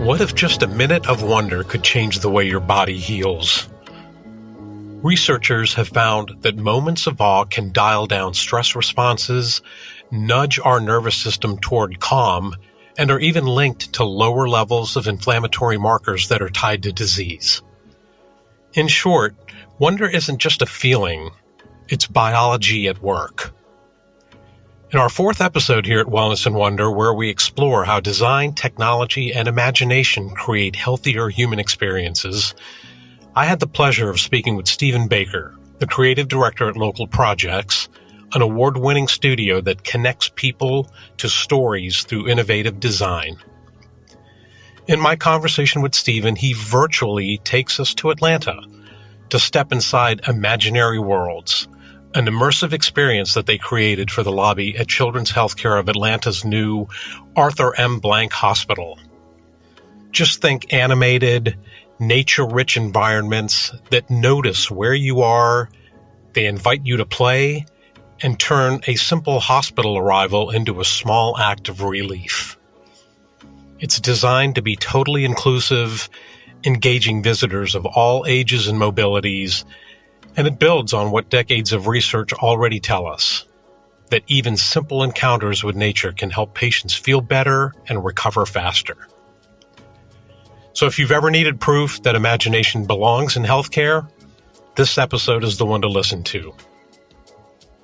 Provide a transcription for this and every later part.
What if just a minute of wonder could change the way your body heals? Researchers have found that moments of awe can dial down stress responses, nudge our nervous system toward calm, and are even linked to lower levels of inflammatory markers that are tied to disease. In short, wonder isn't just a feeling, it's biology at work. In our fourth episode here at Wellness and Wonder, where we explore how design, technology, and imagination create healthier human experiences, I had the pleasure of speaking with Stephen Baker, the creative director at Local Projects, an award-winning studio that connects people to stories through innovative design. In my conversation with Stephen, he virtually takes us to Atlanta to step inside imaginary worlds, an immersive experience that they created for the lobby at Children's Healthcare of Atlanta's new Arthur M. Blank Hospital. Just think animated, nature-rich environments that notice where you are, they invite you to play, and turn a simple hospital arrival into a small act of relief. It's designed to be totally inclusive, engaging visitors of all ages and mobilities, and it builds on what decades of research already tell us, that even simple encounters with nature can help patients feel better and recover faster. So if you've ever needed proof that imagination belongs in healthcare, this episode is the one to listen to.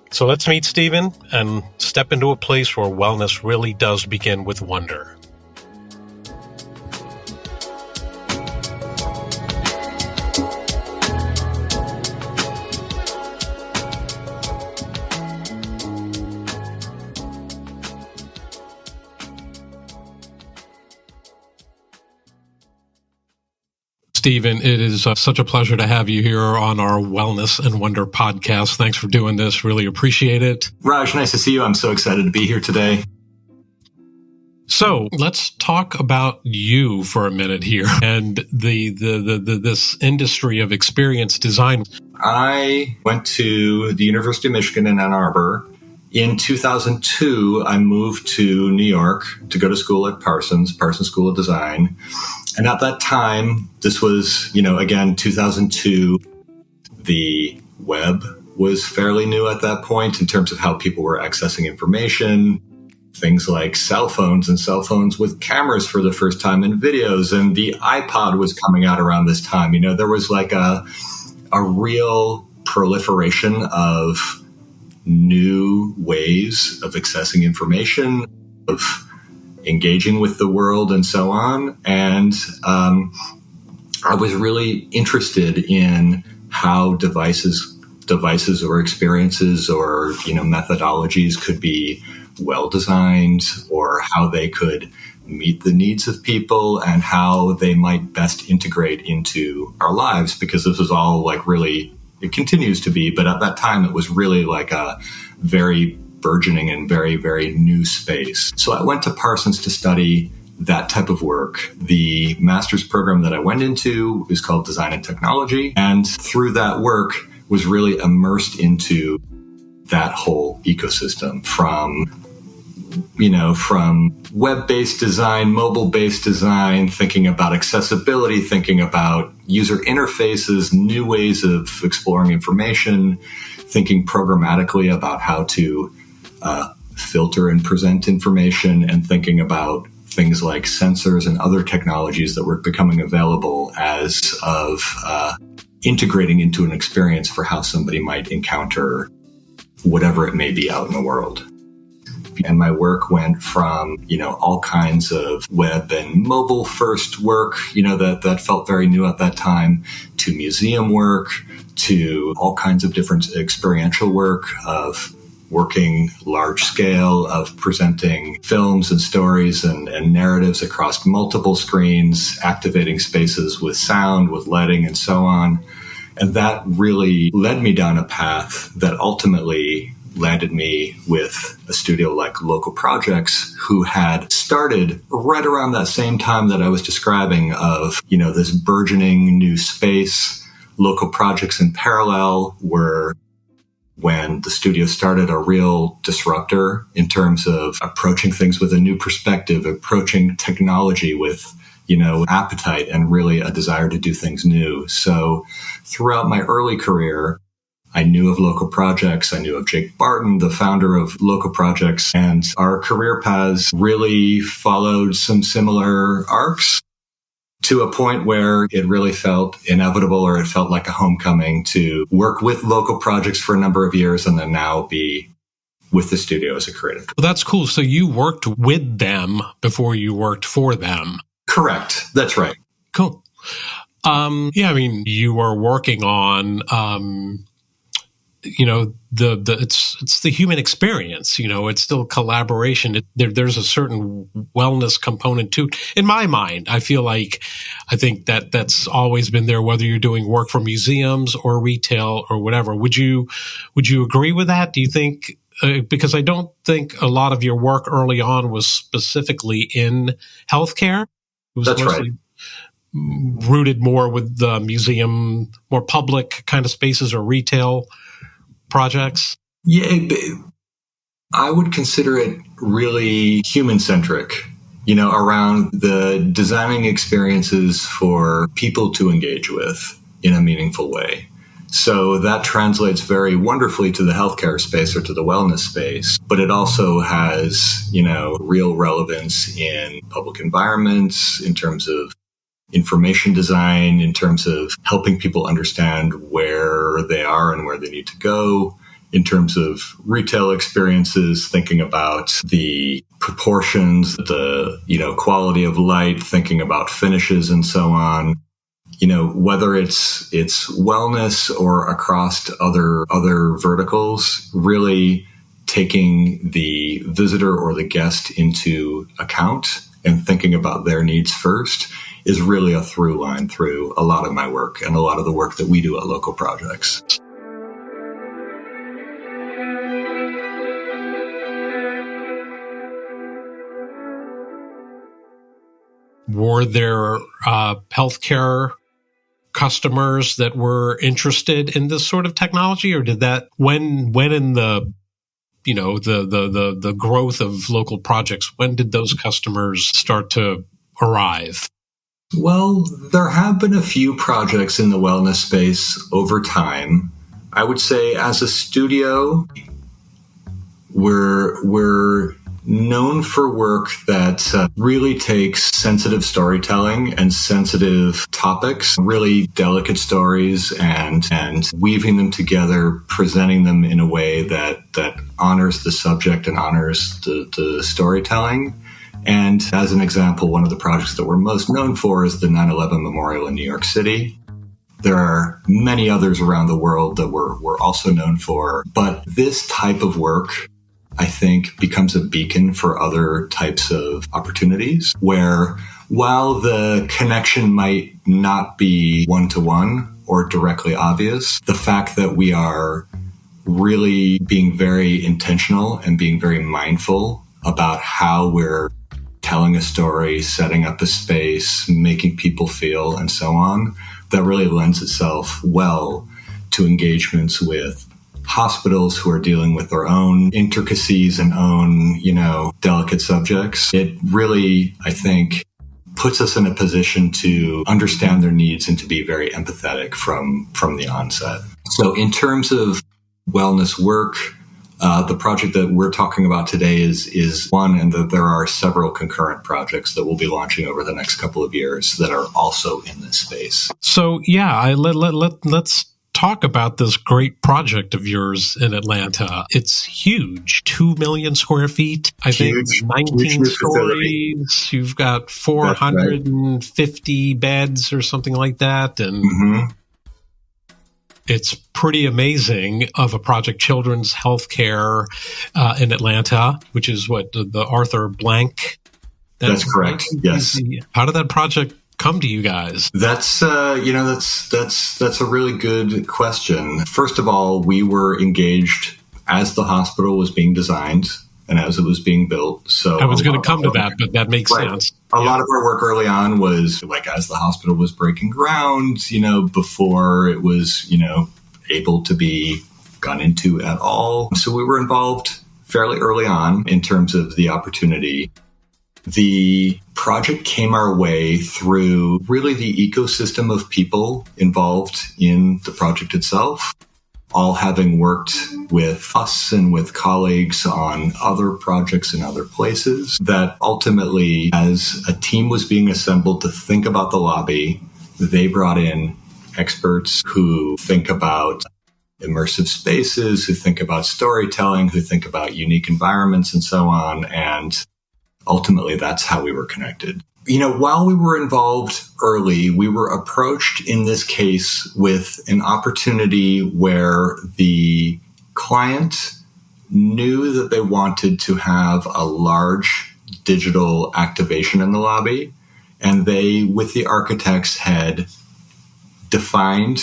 So let's meet Stephen and step into a place where wellness really does begin with wonder. Stephen, it is such a pleasure to have you here on our Wellness and Wonder podcast. Thanks for doing this. Really appreciate it. Raj, nice to see you. I'm so excited to be here today. So let's talk about you for a minute here and this industry of experience design. I went to the University of Michigan in Ann Arbor. In 2002, I moved to New York to go to school at Parsons School of Design. And at that time, this was, again, 2002, the web was fairly new at that point in terms of how people were accessing information. Things like cell phones and cell phones with cameras for the first time and videos. And the iPod was coming out around this time. There was like a real proliferation of new ways of accessing information, of engaging with the world and so on. And I was really interested in how devices or experiences or, methodologies could be well designed, or how they could meet the needs of people and how they might best integrate into our lives, because this is all it continues to be, but at that time it was really like a very burgeoning and very, very new space. So I went to Parsons to study that type of work. The master's program that I went into is called Design and Technology. And through that work was really immersed into that whole ecosystem from web-based design, mobile-based design, thinking about accessibility, thinking about user interfaces, new ways of exploring information, thinking programmatically about how to filter and present information, and thinking about things like sensors and other technologies that were becoming available as of integrating into an experience for how somebody might encounter whatever it may be out in the world. And my work went from, all kinds of web and mobile first work, that felt very new at that time, to museum work, to all kinds of different experiential work of working large scale, of presenting films and stories and narratives across multiple screens, activating spaces with sound, with lighting, and so on. And that really led me down a path that ultimately landed me with a studio like Local Projects, who had started right around that same time that I was describing of, this burgeoning new space. Local Projects in parallel were when the studio started, a real disruptor in terms of approaching things with a new perspective, approaching technology with, appetite and really a desire to do things new. So throughout my early career, I knew of Local Projects. I knew of Jake Barton, the founder of Local Projects, and our career paths really followed some similar arcs to a point where it really felt inevitable, or it felt like a homecoming to work with Local Projects for a number of years and then now be with the studio as a creative. Well, that's cool. So you worked with them before you worked for them. Correct. That's right. Cool. You are working on, it's the human experience. It's still collaboration. There's a certain wellness component to it. In my mind, I think that's always been there, whether you're doing work for museums or retail or whatever. Would you agree with that? Do you think? Because I don't think a lot of your work early on was specifically in healthcare. It was That's right. Rooted more with the museum, more public kind of spaces or retail projects? Yeah, I would consider it really human-centric, around the designing experiences for people to engage with in a meaningful way. So that translates very wonderfully to the healthcare space or to the wellness space, but it also has, real relevance in public environments, in terms of information design, in terms of helping people understand where they are and where they need to go, in terms of retail experiences, thinking about the proportions, the, quality of light, thinking about finishes and so on. Whether it's wellness or across other verticals, really taking the visitor or the guest into account and thinking about their needs first is really a through line through a lot of my work and a lot of the work that we do at Local Projects. Were there healthcare customers that were interested in this sort of technology, or did that when in the the growth of Local Projects, when did those customers start to arrive? Well, there have been a few projects in the wellness space over time. I would say as a studio, we're known for work that really takes sensitive storytelling and sensitive topics, really delicate stories, and weaving them together, presenting them in a way that honors the subject and honors the storytelling. And as an example, one of the projects that we're most known for is the 9/11 Memorial in New York City. There are many others around the world that we're also known for, but this type of work, I think, becomes a beacon for other types of opportunities where, while the connection might not be one-to-one or directly obvious, the fact that we are really being very intentional and being very mindful about how we're telling a story, setting up a space, making people feel, and so on, that really lends itself well to engagements with hospitals who are dealing with their own intricacies and own, delicate subjects. It really, I think, puts us in a position to understand their needs and to be very empathetic from the onset. So in terms of wellness work, the project that we're talking about today is one, and that there are several concurrent projects that we'll be launching over the next couple of years that are also in this space. So let's talk about this great project of yours in Atlanta. It's huge, 2 million square feet. I think 19 stories. You've got 450 beds or something like that, and it's pretty amazing of a project, Children's Healthcare in Atlanta, which is what the Arthur Blank. That's correct. Yes. How did that project come to you guys? That's a really good question. First of all, we were engaged as the hospital was being designed and as it was being built. So I was going to come to that, but that makes sense. A lot of our work early on was like as the hospital was breaking ground, before it was, able to be gone into at all. So we were involved fairly early on in terms of the opportunity. The project came our way through really the ecosystem of people involved in the project itself, all having worked with us and with colleagues on other projects in other places, that ultimately, as a team was being assembled to think about the lobby, they brought in experts who think about immersive spaces, who think about storytelling, who think about unique environments and so on. And ultimately, that's how we were connected. While we were involved early, we were approached in this case with an opportunity where the client knew that they wanted to have a large digital activation in the lobby. And they, with the architects, had defined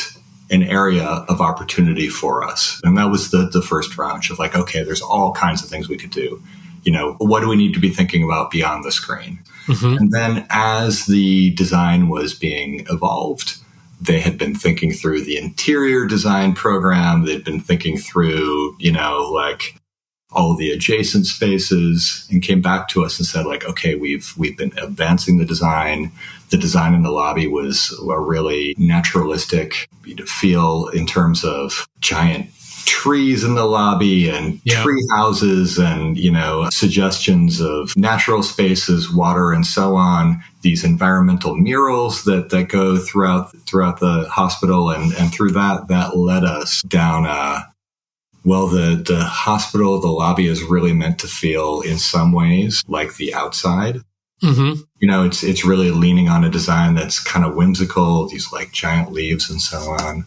an area of opportunity for us. And that was the first tranche of okay, there's all kinds of things we could do. What do we need to be thinking about beyond the screen? Mm-hmm. And then as the design was being evolved, they had been thinking through the interior design program. They'd been thinking through, all the adjacent spaces, and came back to us and said okay, we've been advancing the design. The design in the lobby was a really naturalistic feel in terms of giant trees in the lobby and tree houses and, suggestions of natural spaces, water, and so on. These environmental murals that go throughout the hospital. And through that led us down the hospital, the lobby is really meant to feel in some ways like the outside. Mm-hmm. It's really leaning on a design that's kind of whimsical, these giant leaves and so on.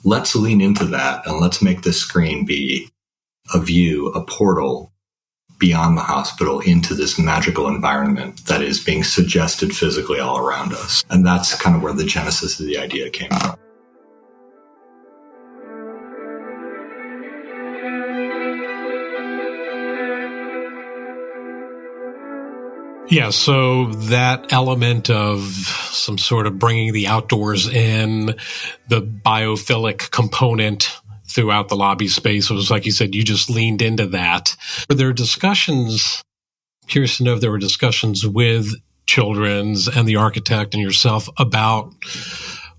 Let's lean into that and let's make this screen be a view, a portal beyond the hospital into this magical environment that is being suggested physically all around us. And that's kind of where the genesis of the idea came from. Yeah, so that element of some sort of bringing the outdoors in, the biophilic component throughout the lobby space was, like you said, you just leaned into that. Were there discussions, curious to know if there were discussions with Children's and the architect and yourself about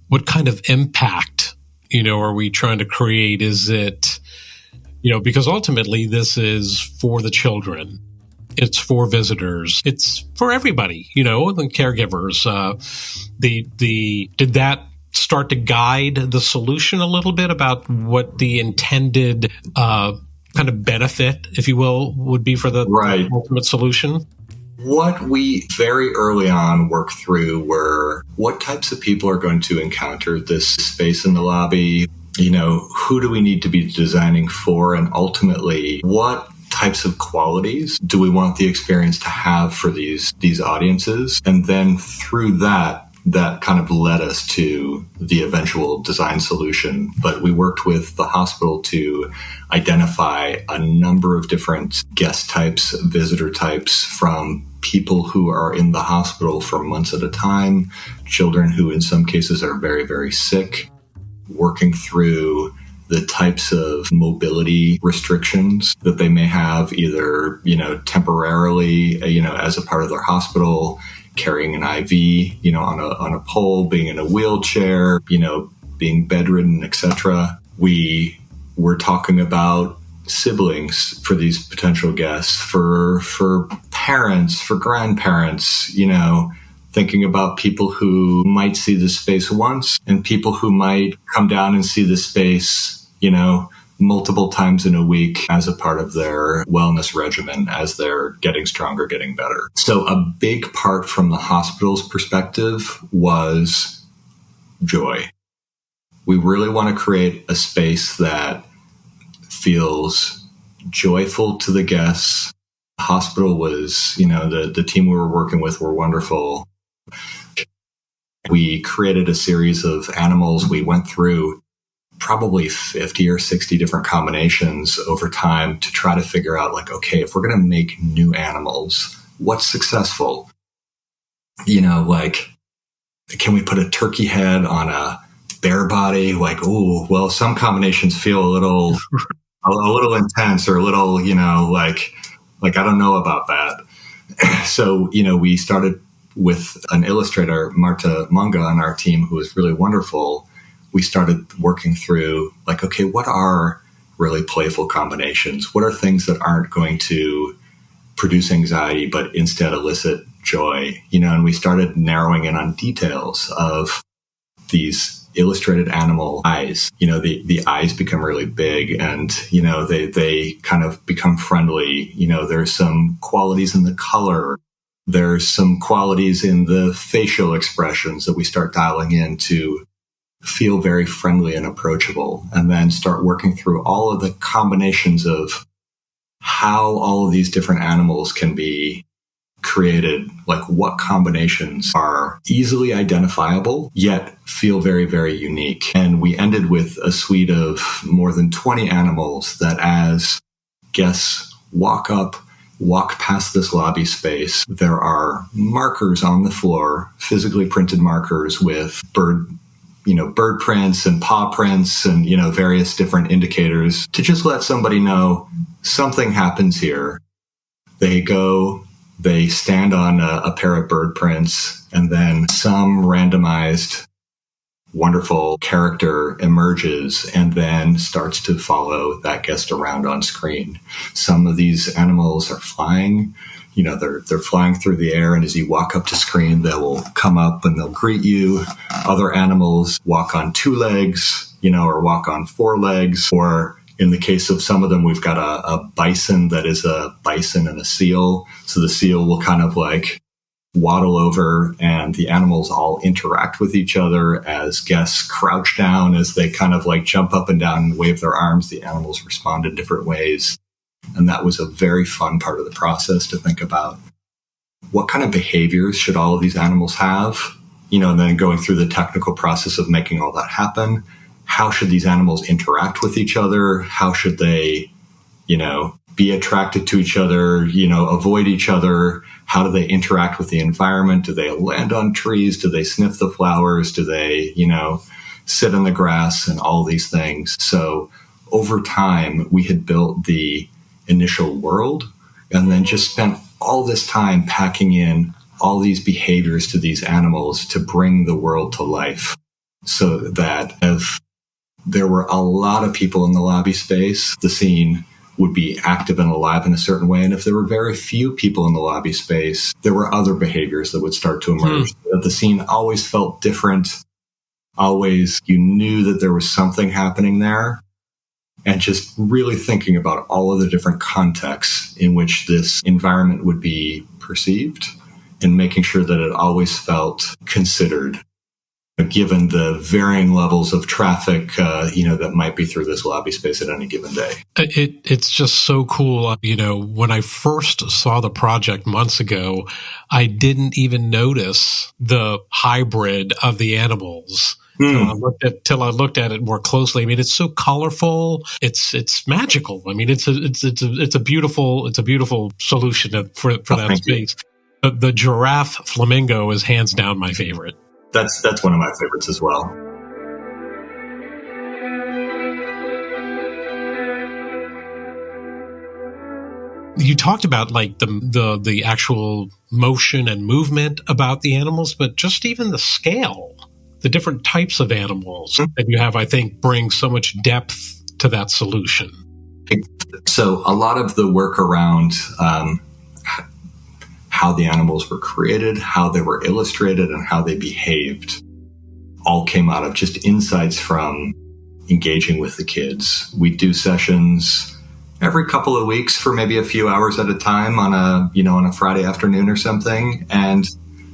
what kind of impact, are we trying to create? Is it, because ultimately this is for the children. It's for visitors. It's for everybody, the caregivers. Did that start to guide the solution a little bit about what the intended kind of benefit, if you will, would be for the ultimate solution? What we very early on worked through were what types of people are going to encounter this space in the lobby. Who do we need to be designing for? And ultimately, what types of qualities do we want the experience to have for these audiences? And then through that kind of led us to the eventual design solution. But we worked with the hospital to identify a number of different guest types, visitor types, from people who are in the hospital for months at a time, children who in some cases are very, very sick, working through the types of mobility restrictions that they may have, either, temporarily, as a part of their hospital, carrying an IV, on a pole, being in a wheelchair, being bedridden, etc. We were talking about siblings for these potential guests, for parents, for grandparents, thinking about people who might see the space once and people who might come down and see the space, multiple times in a week as a part of their wellness regimen as they're getting stronger, getting better. So a big part from the hospital's perspective was joy. We really want to create a space that feels joyful to the guests. The hospital was, the team we were working with were wonderful. We created a series of animals. We went through probably 50 or 60 different combinations over time to try to figure out okay, if we're going to make new animals, what's successful? Can we put a turkey head on a bear body, like, ooh, well, some combinations feel a little intense or a little, like I don't know about that. So, we started with an illustrator, Marta Munga, on our team, who was really wonderful. We started working through, like, okay, what are really playful combinations? What are things that aren't going to produce anxiety, but instead elicit joy? And we started narrowing in on details of these illustrated animal eyes. The eyes become really big and, they kind of become friendly. There's some qualities in the color. There's some qualities in the facial expressions that we start dialing in to feel very friendly and approachable, and then start working through all of the combinations of how all of these different animals can be created, like what combinations are easily identifiable, yet feel very, very unique. And we ended with a suite of more than 20 animals that, as guests walk past this lobby space, there are markers on the floor, physically printed markers with bird prints and paw prints and, various different indicators to just let somebody know something happens here. They stand on a pair of bird prints, and then some randomized, wonderful character emerges and then starts to follow that guest around on screen. Some of these animals are flying. They're flying through the air, and as you walk up to screen, they will come up and they'll greet you. Other animals walk on 2 legs, or walk on 4 legs, or in the case of some of them, we've got a bison that is a bison and a seal. So the seal will kind of like waddle over, and the animals all interact with each other as guests crouch down. As they kind of like jump up and down and wave their arms, the animals respond in different ways. And that was a very fun part of the process to think about. What kind of behaviors should all of these animals have? And then going through the technical process of making all that happen. How should these animals interact with each other? How should they, be attracted to each other, avoid each other? How do they interact with the environment? Do they land on trees? Do they sniff the flowers? Do they, sit in the grass and all these things? So over time, we had built the initial world and then just spent all this time packing in all these behaviors to these animals to bring the world to life, so that if there were a lot of people in the lobby space, the scene would be active and alive in a certain way. And if there were very few people in the lobby space, there were other behaviors that would start to emerge. That the scene always felt different. Always, you knew that there was something happening there. And just really thinking about all of the different contexts in which this environment would be perceived, and making sure that it always felt considered, given the varying levels of traffic, that might be through this lobby space at any given day. It's just so cool. When I first saw the project months ago, I didn't even notice the hybrid of the animals. Till I looked at it more closely. I mean, it's so colorful. It's magical. I mean, it's a beautiful solution for that space. The giraffe flamingo is hands down my favorite. That's one of my favorites as well. You talked about like the actual motion and movement about the animals, but just even the scale, the different types of animals that you have, I think, bring so much depth to that solution. So a lot of the work around how the animals were created, how they were illustrated, and how they behaved all came out of just insights from engaging with the kids. We do sessions every couple of weeks for maybe a few hours at a time on a Friday afternoon or something. And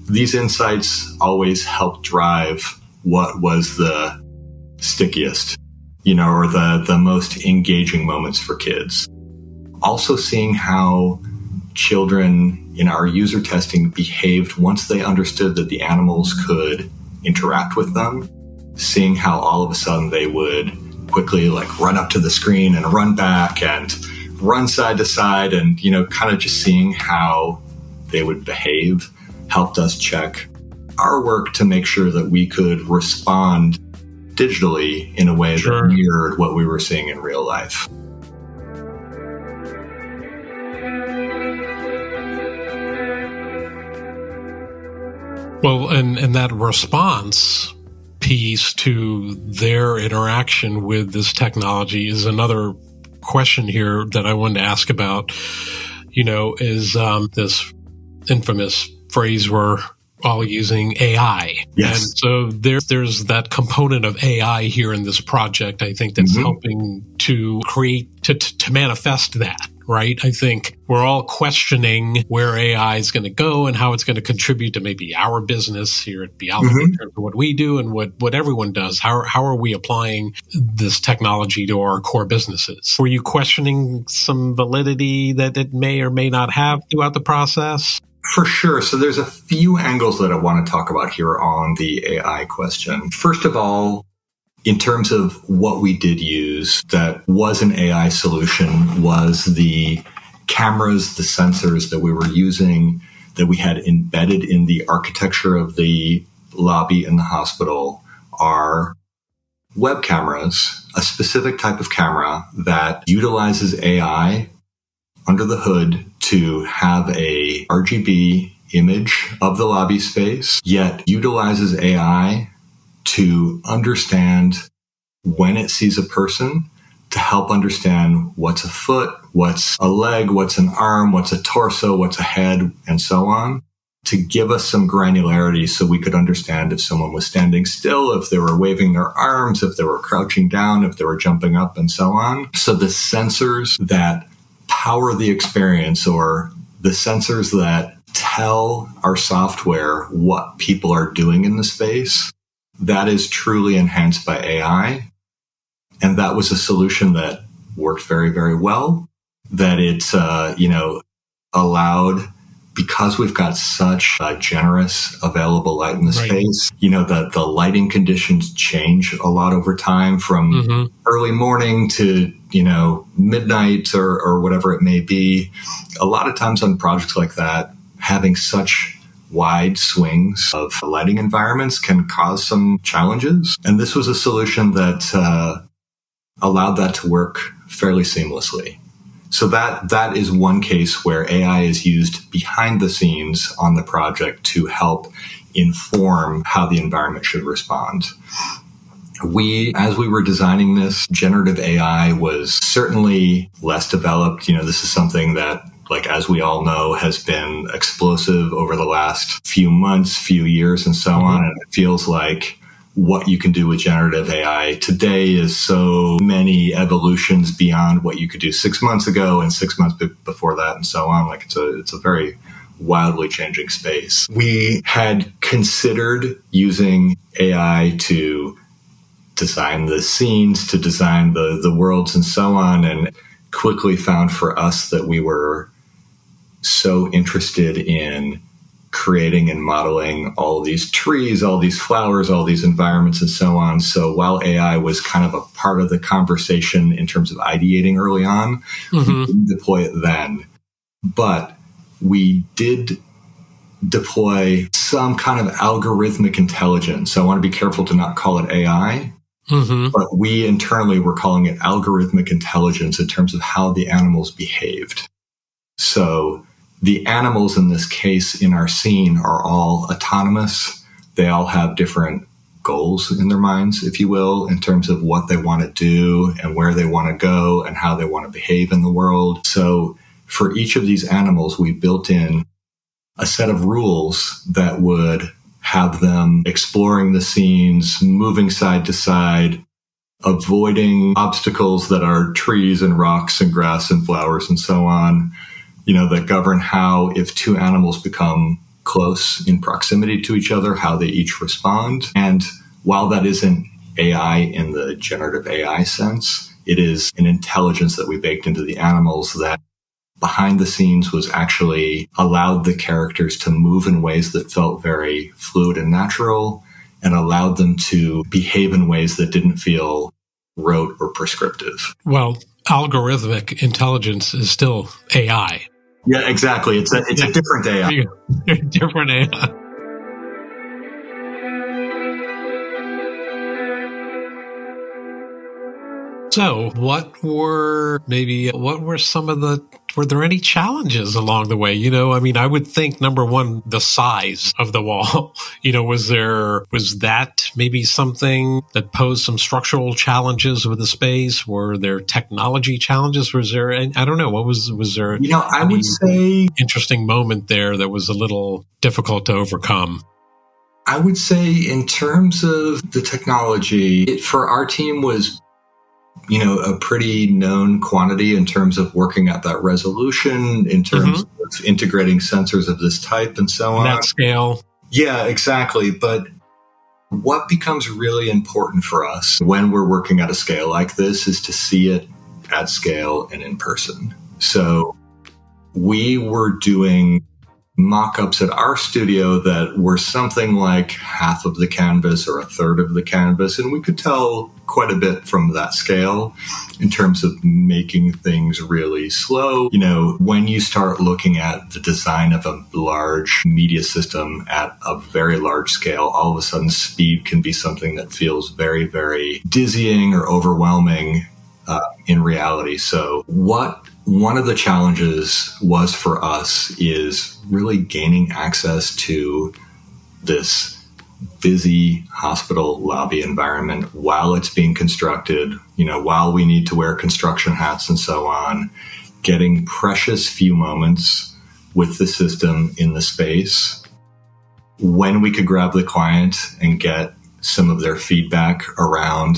these insights always help drive what was the stickiest, or the most engaging moments for kids. Also seeing how children in our user testing behaved once they understood that the animals could interact with them, seeing how all of a sudden they would quickly like run up to the screen and run back and run side to side, and, kind of just seeing how they would behave helped us check our work to make sure that we could respond digitally in a way Sure. that mirrored what we were seeing in real life. Well, and that response piece to their interaction with this technology is another question here that I wanted to ask about, is this infamous phrase we're all using, AI. Yes. And so there's that component of AI here in this project, I think, that's helping to create, to manifest that. Right? I think we're all questioning where AI is going to go and how it's going to contribute to maybe our business here at Bialik in terms of what we do and what everyone does. How are we applying this technology to our core businesses? Were you questioning some validity that it may or may not have throughout the process? For sure. So there's a few angles that I want to talk about here on the AI question. First of all, in terms of what we did use that was an AI solution was the cameras, the sensors that we were using, that we had embedded in the architecture of the lobby in the hospital are web cameras, a specific type of camera that utilizes AI under the hood to have a RGB image of the lobby space, yet utilizes AI to understand when it sees a person, to help understand what's a foot, what's a leg, what's an arm, what's a torso, what's a head, and so on, to give us some granularity so we could understand if someone was standing still, if they were waving their arms, if they were crouching down, if they were jumping up, and so on. So the sensors that power the experience, or the sensors that tell our software what people are doing in the space, that is truly enhanced by AI. And that was a solution that worked very, very well, that it's, allowed, because we've got such a generous available light in the space, that the lighting conditions change a lot over time from early morning to, midnight or whatever it may be. A lot of times on projects like that, having such wide swings of lighting environments can cause some challenges. And this was a solution that allowed that to work fairly seamlessly. So that is one case where AI is used behind the scenes on the project to help inform how the environment should respond. As we were designing this, generative AI was certainly less developed. This is something that, as we all know, has been explosive over the last few months, few years, and so on. And it feels like what you can do with generative AI today is so many evolutions beyond what you could do 6 months ago and 6 months before that, and so on. It's a very wildly changing space. We had considered using AI to design the scenes, to design the worlds, and so on, and quickly found for us that we were so interested in creating and modeling all these trees, all these flowers, all these environments, and so on. So while AI was kind of a part of the conversation in terms of ideating early on, we didn't deploy it then. But we did deploy some kind of algorithmic intelligence. So I want to be careful to not call it AI. But we internally were calling it algorithmic intelligence in terms of how the animals behaved. So the animals in this case in our scene are all autonomous. They all have different goals in their minds, if you will, in terms of what they want to do and where they want to go and how they want to behave in the world. So for each of these animals, we built in a set of rules that would have them exploring the scenes, moving side to side, avoiding obstacles that are trees and rocks and grass and flowers and so on, that govern how, if two animals become close in proximity to each other, how they each respond. And while that isn't AI in the generative AI sense, it is an intelligence that we baked into the animals that behind the scenes was actually allowed the characters to move in ways that felt very fluid and natural, and allowed them to behave in ways that didn't feel rote or prescriptive. Well, algorithmic intelligence is still AI. Yeah, exactly. It's a different AI. Different AI. So were there any challenges along the way? I would think number one, the size of the wall, was that maybe something that posed some structural challenges with the space? Were there technology challenges? Was there, I don't know, was there, I would say, interesting moment there that was a little difficult to overcome? I would say in terms of the technology, it for our team was a pretty known quantity in terms of working at that resolution, in terms of integrating sensors of this type and so on. That scale. Yeah, exactly. But what becomes really important for us when we're working at a scale like this is to see it at scale and in person. So we were doing mock-ups at our studio that were something like half of the canvas or a third of the canvas. And we could tell quite a bit from that scale in terms of making things really slow. When you start looking at the design of a large media system at a very large scale, all of a sudden speed can be something that feels very, very dizzying or overwhelming in reality. So one of the challenges was for us is really gaining access to this busy hospital lobby environment while it's being constructed, while we need to wear construction hats and so on, getting precious few moments with the system in the space when we could grab the client and get some of their feedback around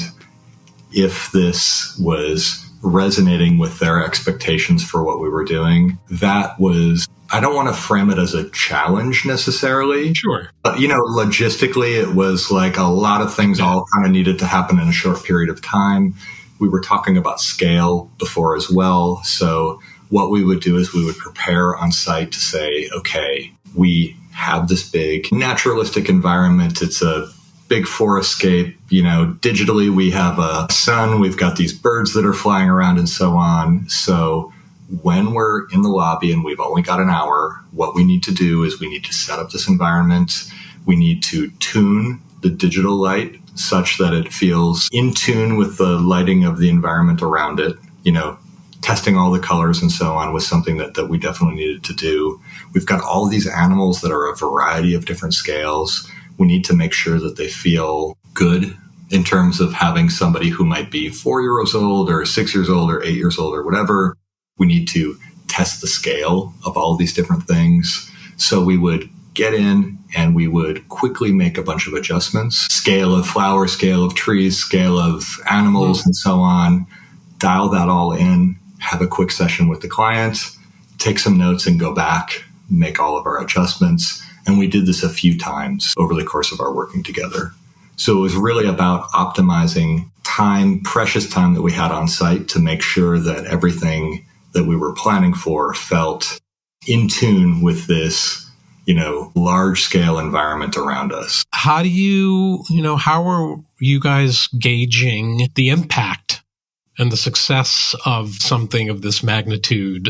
if this was resonating with their expectations for what we were doing. That was, I don't want to frame it as a challenge necessarily. Sure. But, logistically, it was like a lot of things all kind of needed to happen in a short period of time. We were talking about scale before as well. So what we would do is we would prepare on site to say, okay, we have this big naturalistic environment. It's a big forestscape. Digitally, we have a sun, we've got these birds that are flying around and so on. So when we're in the lobby and we've only got an hour, what we need to do is we need to set up this environment. We need to tune the digital light such that it feels in tune with the lighting of the environment around it. Testing all the colors and so on was something that we definitely needed to do. We've got all these animals that are a variety of different scales. We need to make sure that they feel good in terms of having somebody who might be 4 years old or 6 years old or 8 years old or whatever. We need to test the scale of all these different things. So we would get in and we would quickly make a bunch of adjustments. Scale of flowers, scale of trees, scale of animals, and so on. Dial that all in, have a quick session with the client, take some notes and go back, make all of our adjustments. And we did this a few times over the course of our working together. So it was really about optimizing time, precious time that we had on site to make sure that everything that we were planning for felt in tune with this, large scale environment around us. How are you guys gauging the impact and the success of something of this magnitude?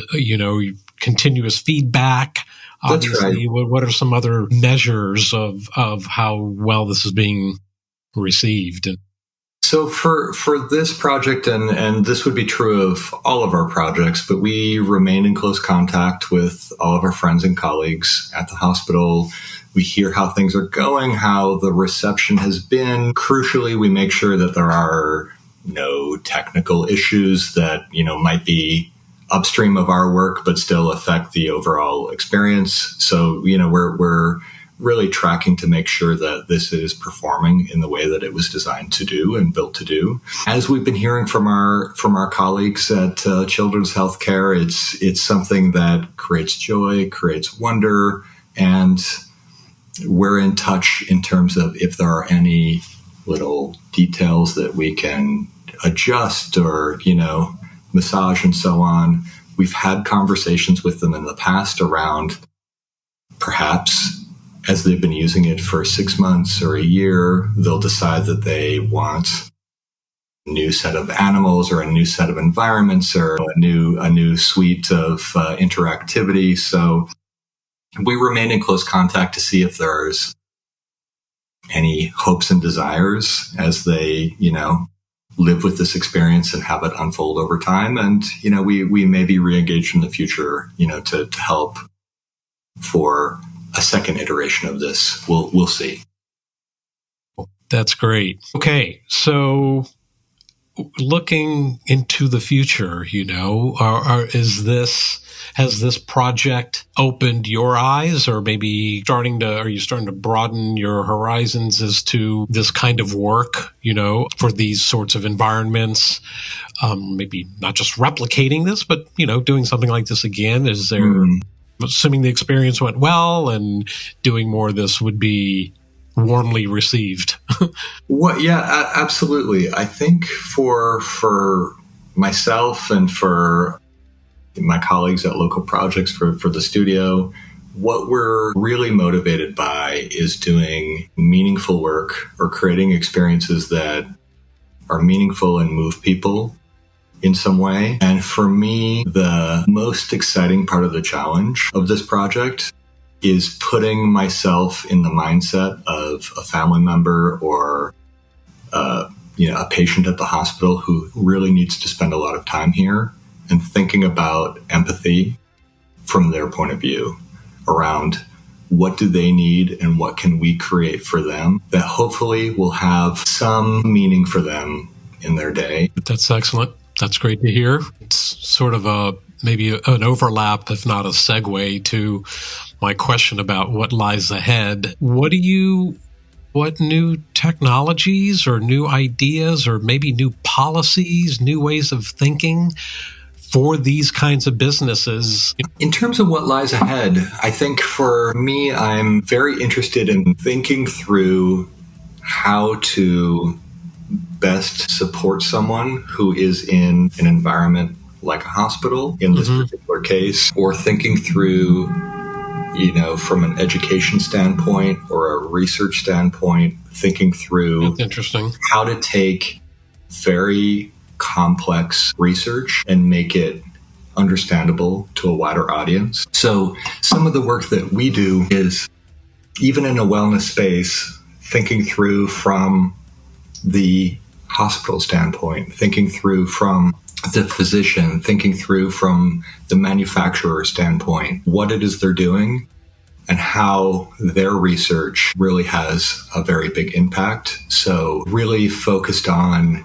Continuous feedback. Obviously, That's right. What are some other measures of how well this is being received? So for this project, and this would be true of all of our projects, but we remain in close contact with all of our friends and colleagues at the hospital. We hear how things are going, how the reception has been. Crucially, we make sure that there are no technical issues that, might be upstream of our work, but still affect the overall experience. So, we're really tracking to make sure that this is performing in the way that it was designed to do and built to do. As we've been hearing from our colleagues at Children's Healthcare, it's something that creates joy, creates wonder, and we're in touch in terms of if there are any little details that we can adjust or, massage and so on. We've had conversations with them in the past around perhaps as they've been using it for 6 months or a year, they'll decide that they want a new set of animals or a new set of environments or a new suite of interactivity. So we remain in close contact to see if there's any hopes and desires as they, live with this experience and have it unfold over time. And, we may be re-engaged in the future, to help for a second iteration of this. We'll see. That's great. Okay. So looking into the future, has this project opened your eyes, or maybe are you starting to broaden your horizons as to this kind of work, for these sorts of environments? Maybe not just replicating this, but, doing something like this again. Is there, assuming the experience went well, and doing more of this would be warmly received? Well, yeah, absolutely. I think for myself and for my colleagues at local projects for the studio, what we're really motivated by is doing meaningful work or creating experiences that are meaningful and move people in some way. And for me, the most exciting part of the challenge of this project is putting myself in the mindset of a family member or a patient at the hospital who really needs to spend a lot of time here, and thinking about empathy from their point of view around what do they need and what can we create for them that hopefully will have some meaning for them in their day. That's excellent. That's great to hear. It's sort of maybe an overlap, if not a segue, to my question about what lies ahead. What new technologies or new ideas or maybe new policies, new ways of thinking for these kinds of businesses? In terms of what lies ahead, I think for me, I'm very interested in thinking through how to best support someone who is in an environment like a hospital in this particular case, or thinking through, from an education standpoint or a research standpoint, thinking through That's interesting. How to take very complex research and make it understandable to a wider audience. So some of the work that we do is, even in a wellness space, thinking through from the hospital standpoint, thinking through from the physician, thinking through from the manufacturer standpoint, what it is they're doing and how their research really has a very big impact. So really focused on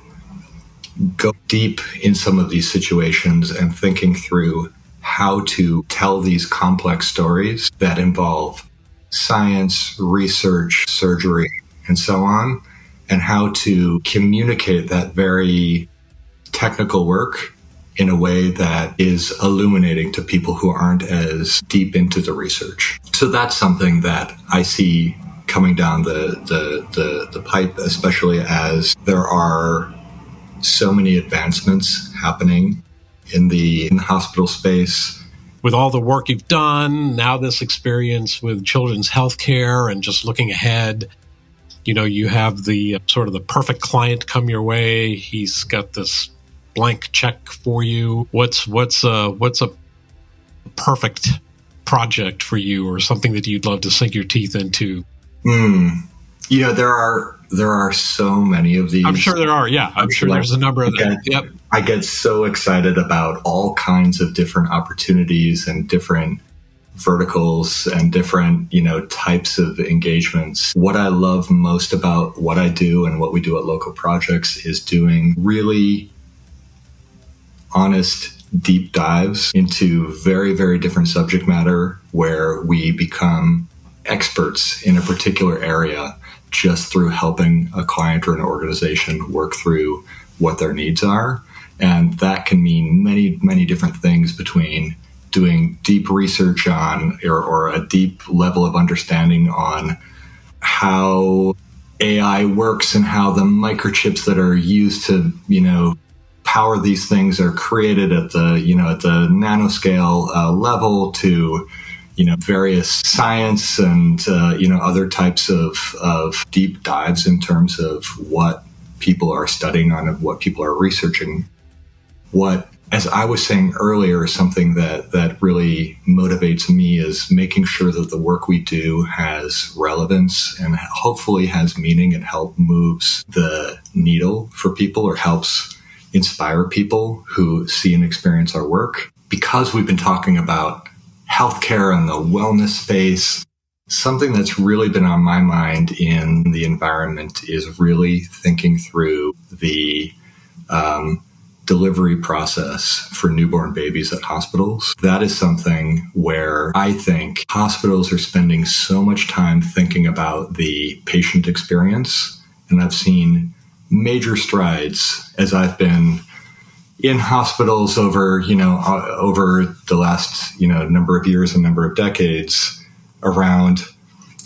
go deep in some of these situations and thinking through how to tell these complex stories that involve science, research, surgery, and so on, and how to communicate that very technical work in a way that is illuminating to people who aren't as deep into the research. So that's something that I see coming down the pipe, especially as there are so many advancements happening in the hospital space. With all the work you've done, now this experience with children's healthcare and just looking ahead, you have the sort of the perfect client come your way. He's got this blank check for you. What's a perfect project for you, or something that you'd love to sink your teeth into? There are so many of these. I'm sure there are. Yeah, I'm sure there's a number of them. Yep. I get so excited about all kinds of different opportunities and different verticals and different, types of engagements. What I love most about what I do and what we do at local projects is doing really honest, deep dives into very, very different subject matter where we become experts in a particular area just through helping a client or an organization work through what their needs are. And that can mean many, many different things, between doing deep research on or a deep level of understanding on how AI works and how the microchips that are used to, power these things are created at the nanoscale level, to various science and other types of deep dives in terms of what people are studying on and what people are researching. What as I was saying earlier, something that really motivates me is making sure that the work we do has relevance and hopefully has meaning and moves the needle for people or helps inspire people who see and experience our work. Because we've been talking about healthcare and the wellness space, something that's really been on my mind in the environment is really thinking through the delivery process for newborn babies at hospitals. That is something where I think hospitals are spending so much time thinking about the patient experience. And I've seen major strides as I've been in hospitals over the last, number of years and number of decades around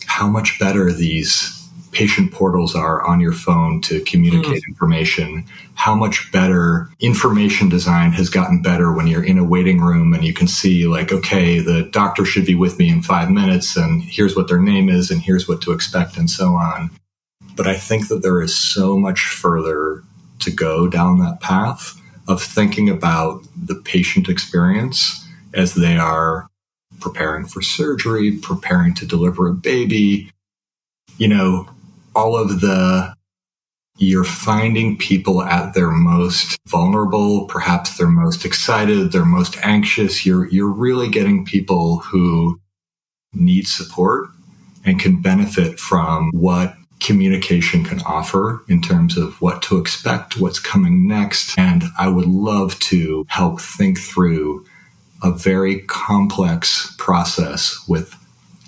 how much better these patient portals are on your phone to communicate information, how much better information design has gotten better when you're in a waiting room and you can see like, okay, the doctor should be with me in 5 minutes and here's what their name is and here's what to expect and so on. But I think that there is so much further to go down that path of thinking about the patient experience as they are preparing for surgery, preparing to deliver a baby, all of you're finding people at their most vulnerable, perhaps their most excited, their most anxious. You're really getting people who need support and can benefit from what communication can offer in terms of what to expect, what's coming next. And I would love to help think through a very complex process with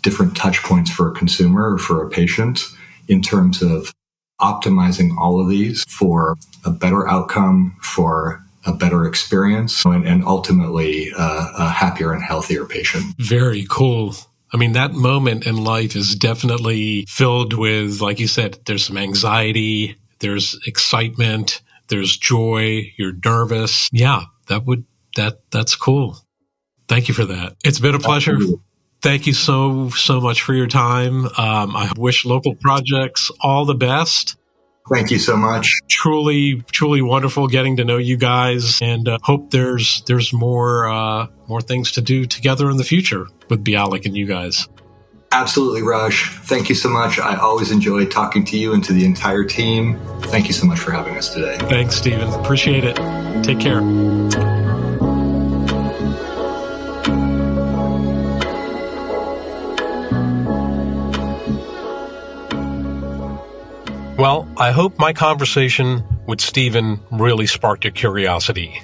different touch points for a consumer or for a patient in terms of optimizing all of these for a better outcome, for a better experience, and ultimately a happier and healthier patient. Very cool. I mean, that moment in life is definitely filled with, like you said, there's some anxiety, there's excitement, there's joy, you're nervous. Yeah, that's cool. Thank you for that. It's been a pleasure. Absolutely. Thank you so much for your time. I wish local projects all the best. Thank you so much. Truly wonderful getting to know you guys, and hope there's more things to do together in the future with Bialik and you guys. Absolutely, Raj. Thank you so much. I always enjoy talking to you and to the entire team. Thank you so much for having us today. Thanks, Stephen. Appreciate it. Take care. Well, I hope my conversation with Stephen really sparked your curiosity.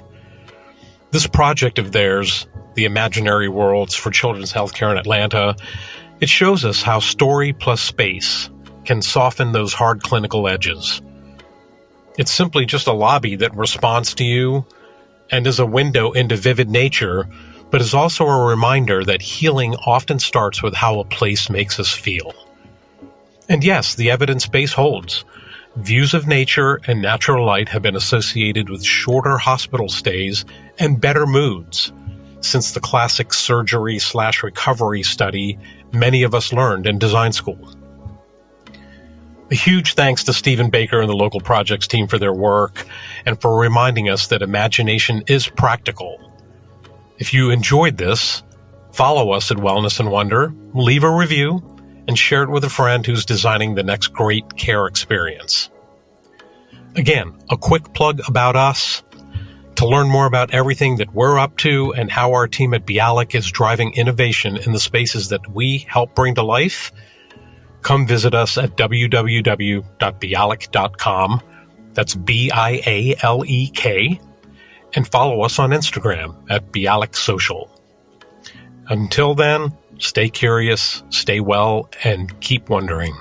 This project of theirs, the Imaginary Worlds for Children's Healthcare in Atlanta, it shows us how story plus space can soften those hard clinical edges. It's simply just a lobby that responds to you and is a window into vivid nature, but is also a reminder that healing often starts with how a place makes us feel. And yes, the evidence base holds. Views of nature and natural light have been associated with shorter hospital stays and better moods. Since the classic surgery/recovery study many of us learned in design school. A huge thanks to Stephen Baker and the local projects team for their work and for reminding us that imagination is practical. If you enjoyed this, follow us at Wellness and Wonder, leave a review, and share it with a friend who's designing the next great care experience. Again, a quick plug about us. To learn more about everything that we're up to and how our team at Bialik is driving innovation in the spaces that we help bring to life, come visit us at www.bialik.com. That's BIALEK. And follow us on Instagram at Bialik Social. Until then, stay curious, stay well, and keep wondering.